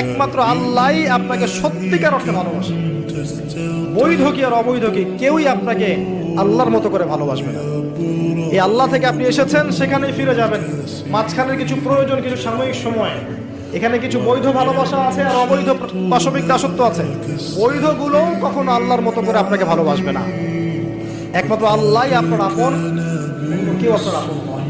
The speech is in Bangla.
একমাত্র আল্লাহই আপনাকে সত্যিকার অর্থে ভালোবাসে। বৈধ কি আর অবৈধ কি কেউই আপনাকে আল্লাহর মতো করে ভালোবাসবে না। এই আল্লাহ থেকে আপনি এসেছেন, সেখানেই ফিরে যাবেন। মাঝখানের কিছু প্রয়োজন, কিছু সাময়িক সময়, এখানে কিছু বৈধ ভালোবাসা আছে আর অবৈধ পাশবিক দাসত্ব আছে। বৈধগুলোও কখনো আল্লাহর মতো করে আপনাকে ভালোবাসবে না। একমাত্র আল্লাহই আপনার আপন, কেউ আপনার আপন নয়।